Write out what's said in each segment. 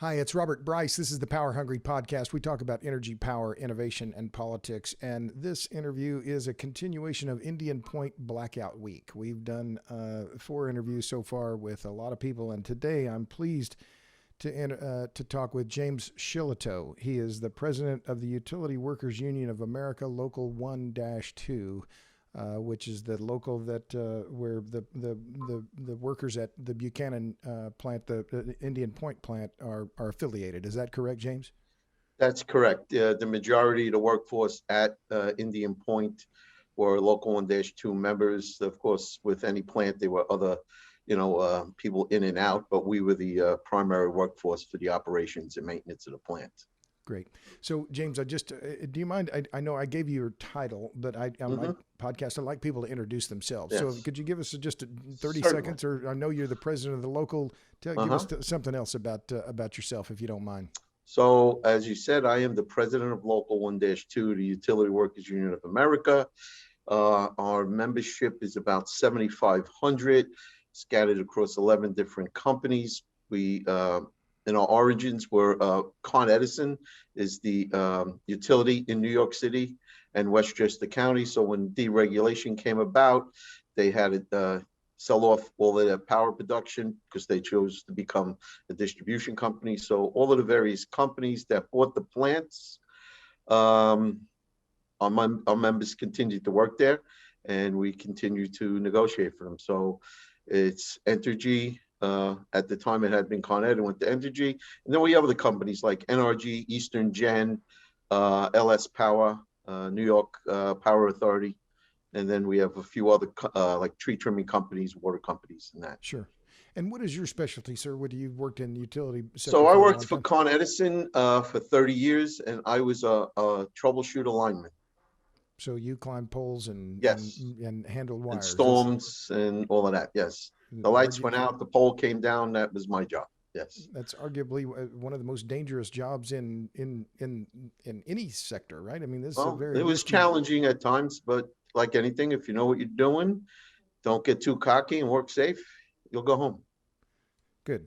Hi, it's Robert Bryce. This is the Power Hungry Podcast. We talk about energy, power, innovation, and politics. And this interview is a continuation of Indian Point Blackout Week. We've done 4 interviews so far with a lot of people, and today I'm pleased to talk with James Shillitto. He is the president of the Utility Workers Union of America, Local 1-2. Which is the local that where the workers at the Buchanan plant, the Indian Point plant, are affiliated. Is that correct, James? That's correct. The majority of the workforce at Indian Point were Local 1-2 members. Of course, with any plant, there were other, people in and out, but we were the primary workforce for the operations and maintenance of the plant. Great. So, James, do you mind? I know I gave you your title, but on my podcast, I like people to introduce themselves. Yes. So could you give us just 30 seconds, or I know you're the president of the local, give us something else about yourself, if you don't mind. So, as you said, I am the president of Local 1-2, the Utility Workers Union of America. Our membership is about 7,500, scattered across 11 different companies. We in our origins were Con Edison is the utility in New York City and Westchester County. So when deregulation came about, they had to sell off all of their power production because they chose to become a distribution company. So all of the various companies that bought the plants, our members continued to work there, and we continue to negotiate for them. So it's Entergy. At the time, it had been Con Ed and went to Entergy. And then we have other companies like NRG, Eastern Gen, LS Power, New York Power Authority. And then we have a few other like tree trimming companies, water companies, and that. Sure. And what is your specialty, sir? What do you worked in the utility sector? So I worked for Con Edison for 30 years, and I was a troubleshooter lineman. So you climbed poles and handled wires. And storms and all of that, yes. The lights went out, the pole came down, that was my job, yes. That's arguably one of the most dangerous jobs in any sector, right? I mean, this is a very it was challenging at times, but like anything, if you know what you're doing, don't get too cocky and work safe, you'll go home. Good.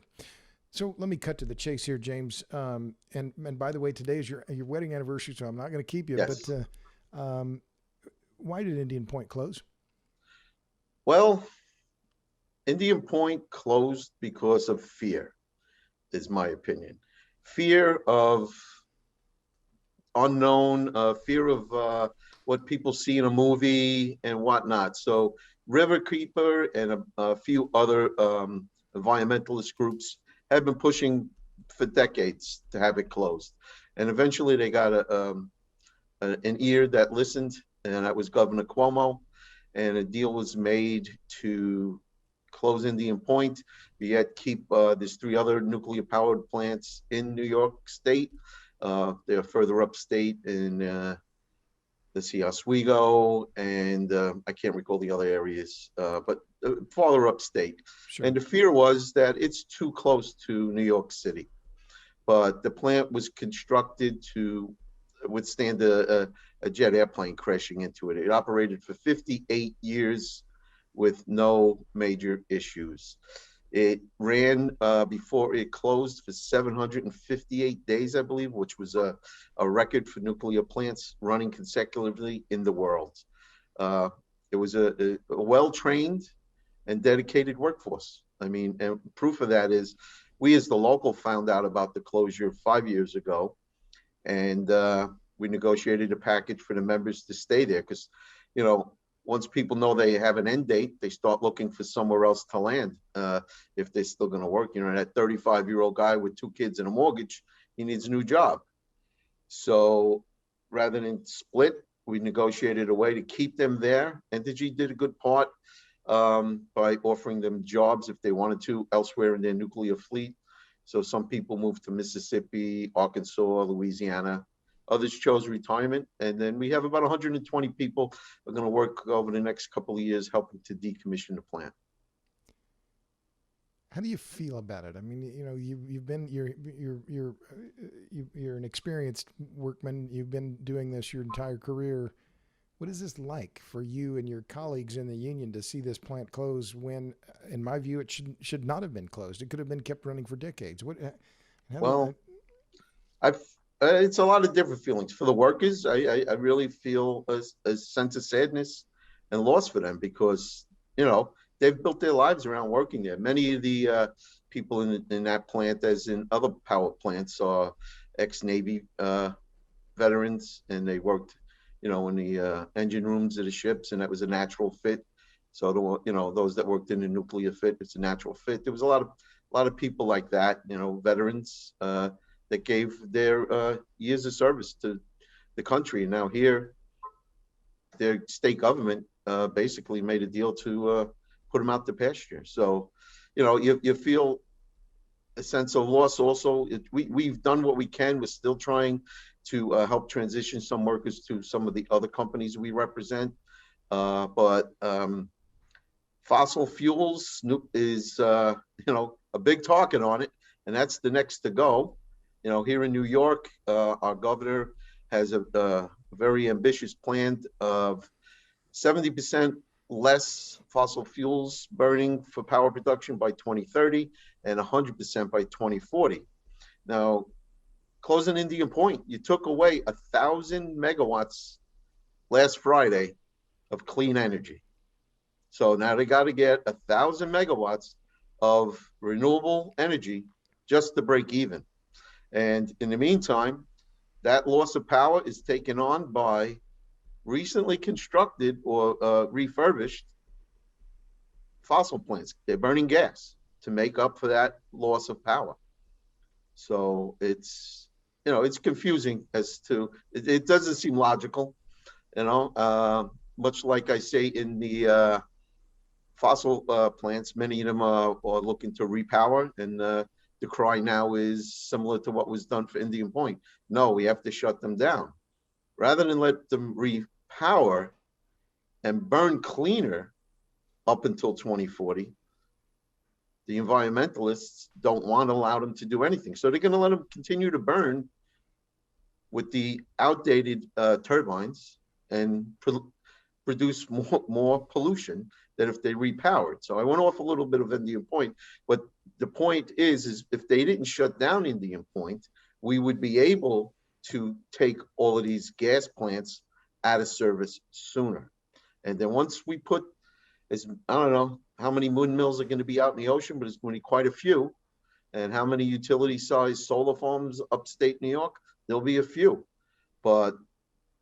So let me cut to the chase here, James. And by the way, today is your wedding anniversary, so I'm not going to keep you. Yes. But why did Indian Point close? Well, Indian Point closed because of fear, is my opinion. Fear of unknown, fear of what people see in a movie and whatnot. So Riverkeeper and a few other environmentalist groups have been pushing for decades to have it closed. And eventually they got an ear that listened, and that was Governor Cuomo. And a deal was made to close Indian Point, but yet keep there's 3 other nuclear powered plants in New York State. They're further upstate in Oswego, and I can't recall the other areas, but farther upstate. Sure. And the fear was that it's too close to New York City. But the plant was constructed to withstand a jet airplane crashing into it. It operated for 58 years with no major issues. It ran before it closed for 758 days, I believe, which was a record for nuclear plants running consecutively in the world. It was a well-trained and dedicated workforce. I mean, and proof of that is we as the local found out about the closure 5 years ago, and we negotiated a package for the members to stay there because, once people know they have an end date, they start looking for somewhere else to land if they're still going to work. That 35-year-old guy with 2 kids and a mortgage, he needs a new job. So rather than split, we negotiated a way to keep them there. Entergy did a good part by offering them jobs if they wanted to elsewhere in their nuclear fleet. So some people moved to Mississippi, Arkansas, Louisiana. Others chose retirement. And then we have about 120 people who are going to work over the next couple of years helping to decommission the plant. How do you feel about it? I mean, you're an experienced workman. You've been doing this your entire career. What is this like for you and your colleagues in the union to see this plant close when, in my view, it should not have been closed? It could have been kept running for decades. Well, I've it's a lot of different feelings. For the workers, I really feel a sense of sadness and loss for them because, they've built their lives around working there. Many of the people in that plant, as in other power plants, are ex-Navy veterans, and they worked, in the engine rooms of the ships, and that was a natural fit. So those that worked in the nuclear fit, it's a natural fit. There was a lot of people like that, veterans that gave their years of service to the country. And now here, their state government basically made a deal to put them out to pasture. So, you feel a sense of loss. Also, we've done what we can. We're still trying to help transition some workers to some of the other companies we represent. But fossil fuels is, a big talking on it, and that's the next to go. Here in New York, our governor has a very ambitious plan of 70% less fossil fuels burning for power production by 2030 and 100% by 2040. Now, closing Indian Point, you took away 1,000 megawatts last Friday of clean energy. So now they got to get 1,000 megawatts of renewable energy just to break even. And in the meantime, that loss of power is taken on by recently constructed or refurbished fossil plants. They're burning gas to make up for that loss of power. So it's confusing as to, it doesn't seem logical, much like I say in the fossil plants, many of them are looking to repower, and the cry now is similar to what was done for Indian Point. No, we have to shut them down. Rather than let them repower and burn cleaner up until 2040, the environmentalists don't want to allow them to do anything. So they're going to let them continue to burn with the outdated turbines and produce more pollution than if they repowered. So I went off a little bit of Indian Point, but the point is if they didn't shut down Indian Point, we would be able to take all of these gas plants out of service sooner. And then once we put, I don't know how many windmills are going to be out in the ocean, but it's going to be quite a few. And how many utility-sized solar farms upstate New York? There'll be a few. But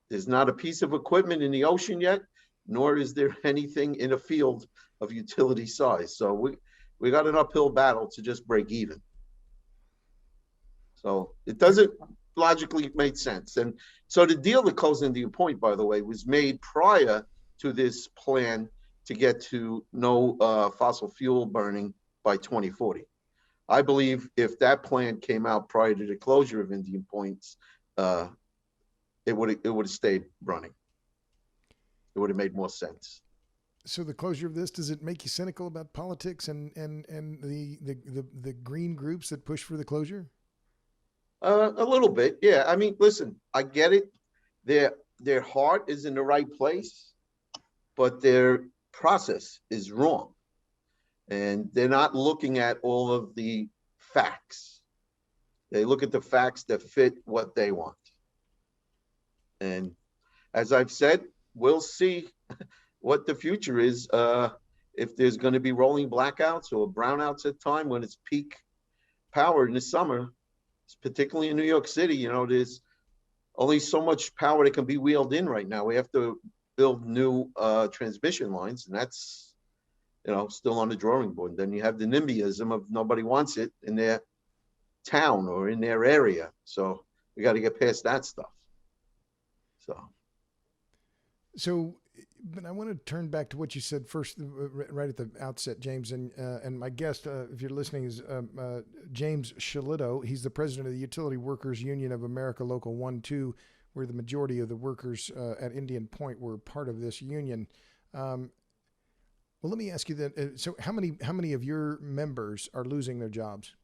there's not a piece of equipment in the ocean yet, nor is there anything in a field of utility size. So we got an uphill battle to just break even. So it doesn't logically make sense. And so the deal that closed Indian Point, by the way, was made prior to this plan to get to no fossil fuel burning by 2040. I believe if that plan came out prior to the closure of Indian Points, it would have stayed running. It would have made more sense. So the closure of this, does it make you cynical about politics and the green groups that push for the closure? A little bit, yeah. I mean, listen, I get it. Their heart is in the right place, but their process is wrong. And they're not looking at all of the facts. They look at the facts that fit what they want. And as I've said, we'll see what the future is. If there's going to be rolling blackouts or brownouts at time when it's peak power in the summer, particularly in New York City, there's only so much power that can be wheeled in right now. We have to build new transmission lines, and that's still on the drawing board. And then you have the NIMBYism of nobody wants it in their town or in their area. So we got to get past that stuff. So, but I want to turn back to what you said first, right at the outset, James. And my guest, if you're listening, is James Shillitto. He's the president of the Utility Workers Union of America, Local 1-2, where the majority of the workers at Indian Point were part of this union. Well, let me ask you that. So, how many of your members are losing their jobs?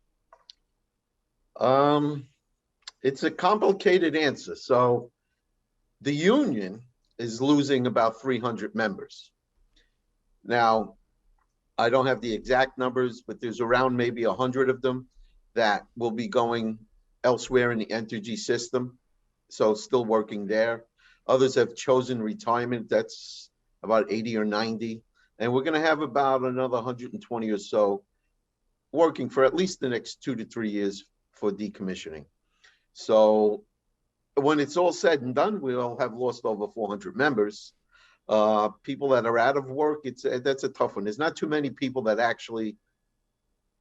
It's a complicated answer. So, the union is losing about 300 members. Now, I don't have the exact numbers, but there's around maybe 100 of them that will be going elsewhere in the energy system, so still working there. Others have chosen retirement. That's about 80 or 90. And we're going to have about another 120 or so working for at least the next 2 to 3 years for decommissioning. So when it's all said and done, we'll have lost over 400 members. People that are out of work, that's a tough one. There's not too many people that actually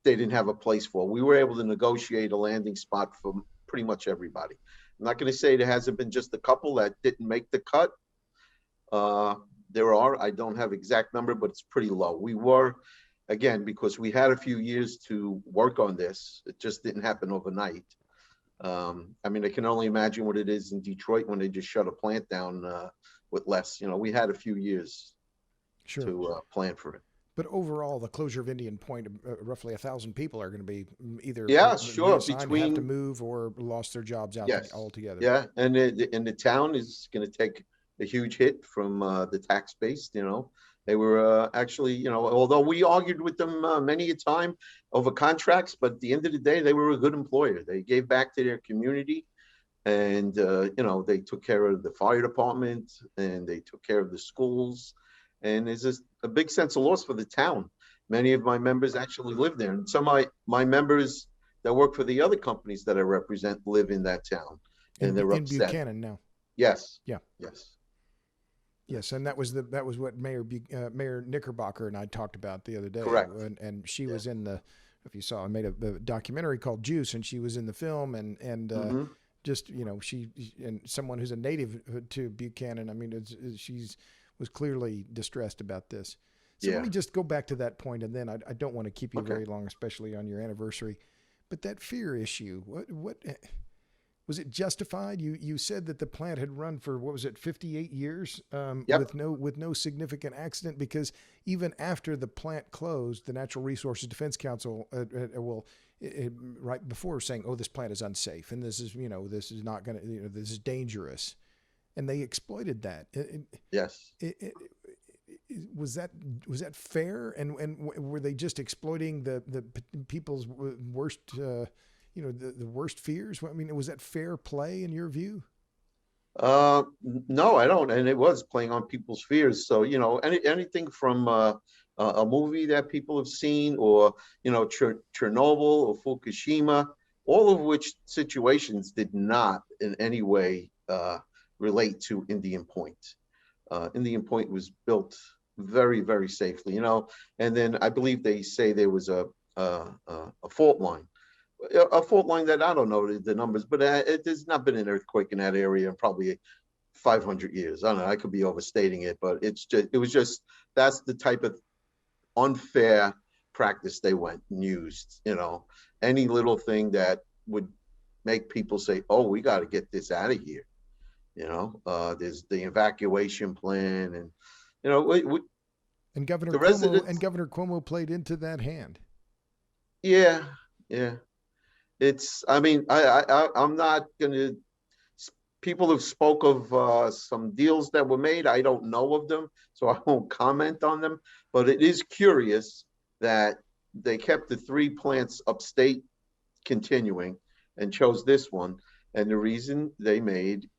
they didn't have a place for. We were able to negotiate a landing spot for pretty much everybody. I'm not going to say there hasn't been just a couple that didn't make the cut. There are, I don't have exact number, but it's pretty low. We were, again, because we had a few years to work on this. It just didn't happen overnight. I mean, I can only imagine what it is in Detroit when they just shut a plant down with less. We had a few years to plan for it. But overall, the closure of Indian Point, roughly 1,000 people are going to be either have to move or lost their jobs out altogether. Yeah, and the town is going to take a huge hit from the tax base. They were actually, although we argued with them many a time over contracts, but at the end of the day, they were a good employer. They gave back to their community, and they took care of the fire department and they took care of the schools. And there's just a big sense of loss for the town. Many of my members actually live there. And some of my members that work for the other companies that I represent live in that town. And they're upset. In Buchanan now. Yes. Yeah. Yes. Yes, and that was what Mayor Knickerbocker and I talked about the other day. Correct. And she was in the, if you saw, I made a documentary called Juice, and she was in the film, and just she and someone who's a native to Buchanan. I mean, she's was clearly distressed about this. So let me just go back to that point, and then I don't want to keep you very long, especially on your anniversary. But that fear issue, what was it justified? You said that the plant had run for 58 years with no significant accident, because even after the plant closed, the Natural Resources Defense Council right before saying, "Oh, this plant is unsafe, and this is not going to this is dangerous." And they exploited that. Yes. Was that fair? And were they just exploiting the people's worst, the worst fears? I mean, was that fair play in your view? No, I don't. And it was playing on people's fears. So, anything from a movie that people have seen, or, Chernobyl or Fukushima, all of which situations did not in any way relate to Indian Point. Indian Point was built very, very safely, and then I believe they say there was a fault line that I don't know the numbers, but there's not been an earthquake in that area in probably 500 years. I don't know, I could be overstating it, but it was just that's the type of unfair practice they went and used. Any little thing that would make people say, "Oh, we got to get this out of here." There's the evacuation plan, and and Governor Cuomo played into that hand. Yeah. It's. I mean, I'm not gonna. People have spoke of some deals that were made. I don't know of them, so I won't comment on them. But it is curious that they kept the 3 plants upstate continuing and chose this one, and the reason they made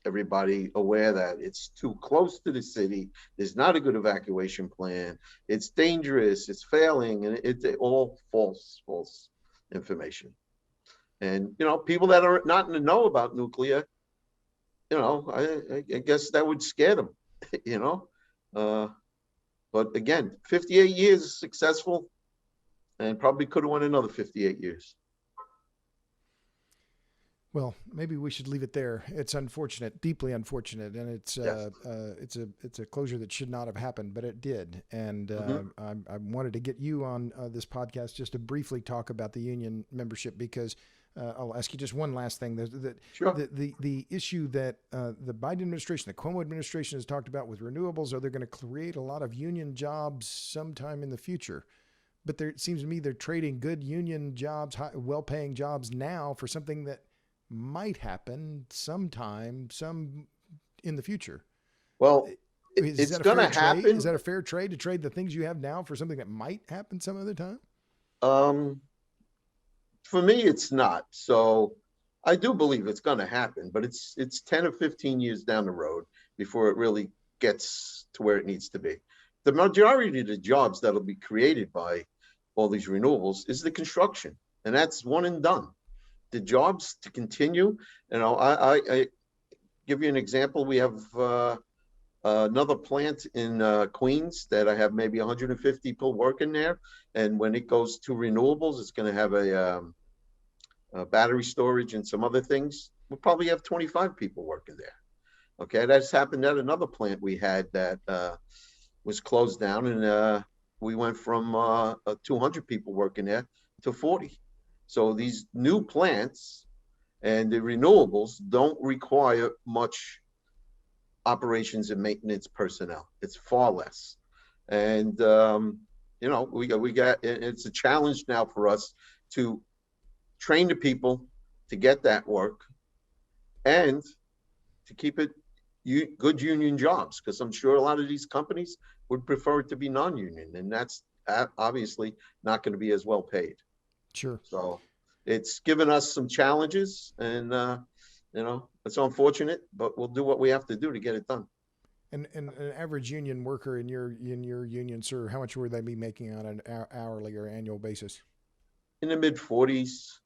everybody aware that it's too close to the city. There's not a good evacuation plan. It's dangerous. It's failing, and it's all false information. And people that are not in the know about nuclear, I guess that would scare them. But again, 58 years successful, and probably could have won another 58 years. Well, maybe we should leave it there. It's unfortunate, deeply unfortunate, and it's a closure that should not have happened, but it did. And I wanted to get you on this podcast just to briefly talk about the union membership, because I'll ask you just one last thing. Sure. The issue that the Biden administration, the Cuomo administration, has talked about with renewables, are they going to create a lot of union jobs sometime in the future? But it seems to me they're trading good union jobs, well-paying jobs now for something that might happen sometime, in the future. Well, it's going to happen. Is that a fair trade, to trade the things you have now for something that might happen some other time? For me, it's not. So I do believe it's going to happen, but it's 10 or 15 years down the road before it really gets to where it needs to be. The majority of the jobs that'll be created by all these renewables is the construction, and that's one and done. The jobs to continue, I give you an example. We have another plant in Queens that I have maybe 150 people working there, and when it goes to renewables, it's going to have a battery storage and some other things. We'll probably have 25 people working there. Okay, that's happened at another plant we had that was closed down, and we went from 200 people working there to 40. So these new plants and the renewables don't require much operations and maintenance personnel. It's far less. And, we got, it's a challenge now for us to train the people to get that work and to keep it good union jobs, because I'm sure a lot of these companies would prefer it to be non-union, and that's obviously not going to be as well paid. Sure. So it's given us some challenges, and it's unfortunate, but we'll do what we have to do to get it done. And an average union worker in your union, sir, how much would they be making on an hourly or annual basis? In the mid 40s,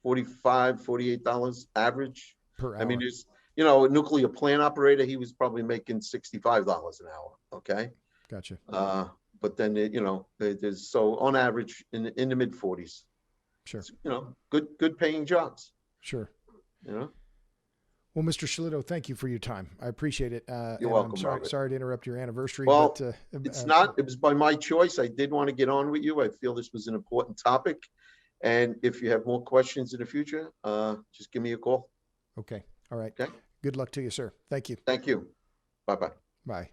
$45, $48 average per hour. I mean, there's a nuclear plant operator, he was probably making $65 an hour. Okay. Gotcha. But then there's, so on average in the mid 40s. Sure. Good paying jobs. Sure. Well, Mr. Shillitto, thank you for your time. I appreciate it. You're welcome. Sorry to interrupt your anniversary. Well, but, it's not. It was by my choice. I did want to get on with you. I feel this was an important topic. And if you have more questions in the future, just give me a call. Okay. All right. Okay. Good luck to you, sir. Thank you. Thank you. Bye-bye. Bye.